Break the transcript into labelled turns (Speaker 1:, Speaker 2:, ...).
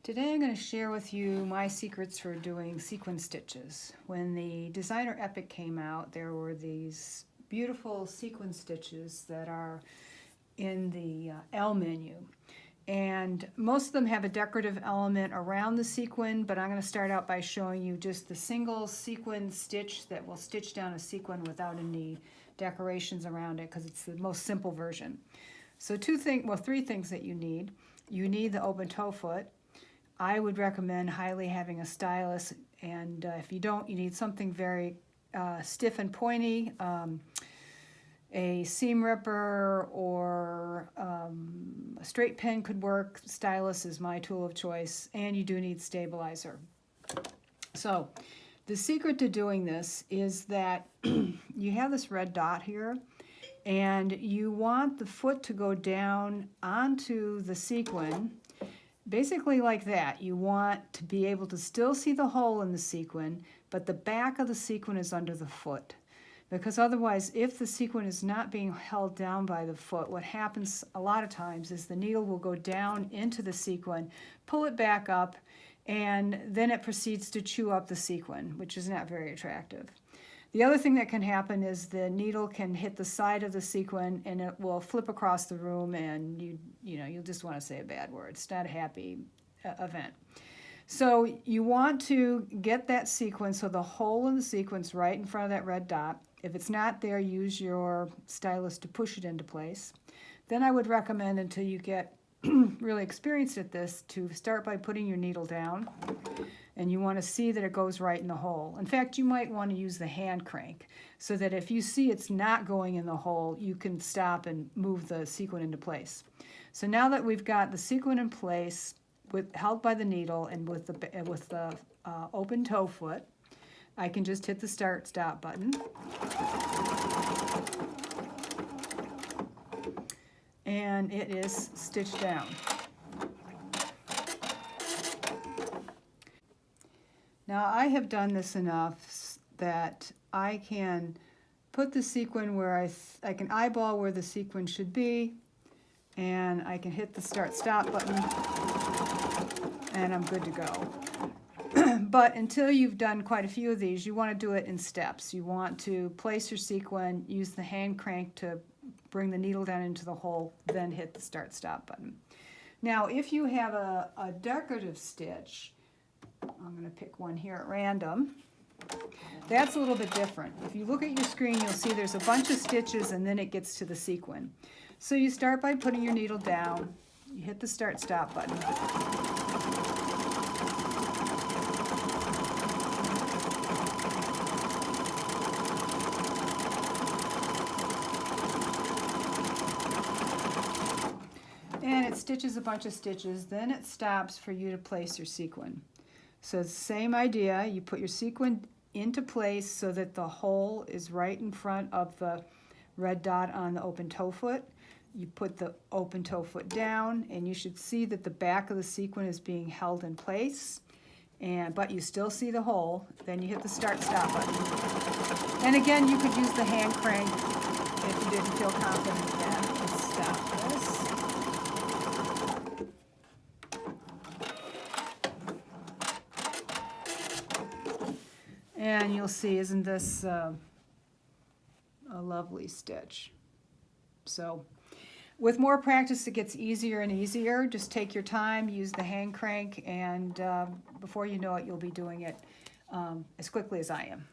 Speaker 1: Today I'm going to share with you my secrets for doing sequin stitches. When the Designer Epic came out, there were these beautiful sequin stitches that are in the L menu. And most of them have a decorative element around the sequin, but I'm going to start out by showing you just the single sequin stitch that will stitch down a sequin without any decorations around it, because it's the most simple version. So three things that you need. You need the open toe foot. I would recommend highly having a stylus, and if you don't, you need something very stiff and pointy. A seam ripper or a straight pin could work. Stylus is my tool of choice, and you do need stabilizer. So the secret to doing this is that you have this red dot here, and you want the foot to go down onto the sequin, basically like that. You want to be able to still see the hole in the sequin, but the back of the sequin is under the foot. Because otherwise, if the sequin is not being held down by the foot, what happens a lot of times is the needle will go down into the sequin, pull it back up, and then it proceeds to chew up the sequin, which is not very attractive. The other thing that can happen is the needle can hit the side of the sequin and it will flip across the room, and you'll just want to say a bad word. It's not a happy event. So you want to get that sequin so the hole in the sequin's right in front of that red dot. If it's not there, use your stylus to push it into place. Then I would recommend, until you get really experienced at this, to start by putting your needle down, and you want to see that it goes right in the hole. In fact, you might want to use the hand crank so that if you see it's not going in the hole, you can stop and move the sequin into place. So now that we've got the sequin in place, held by the needle and with the open toe foot, I can just hit the start-stop button. And it is stitched down. Now I have done this enough that I can put the sequin where I can eyeball where the sequin should be, and I can hit the start-stop button, and I'm good to go. But until you've done quite a few of these, you want to do it in steps. You want to place your sequin, use the hand crank to bring the needle down into the hole, then hit the start-stop button. Now, if you have a decorative stitch, I'm going to pick one here at random. That's a little bit different. If you look at your screen, you'll see there's a bunch of stitches and then it gets to the sequin. So you start by putting your needle down, you hit the start-stop button. And it stitches a bunch of stitches, then it stops for you to place your sequin. So it's the same idea. You put your sequin into place so that the hole is right in front of the red dot on the open toe foot. You put the open toe foot down, and you should see that the back of the sequin is being held in place, but you still see the hole. Then you hit the start-stop button. And again, you could use the hand crank if you didn't feel confident in that. Let's stop this. And you'll see, isn't this a lovely stitch? So with more practice, it gets easier and easier. Just take your time, use the hand crank, and before you know it, you'll be doing it as quickly as I am.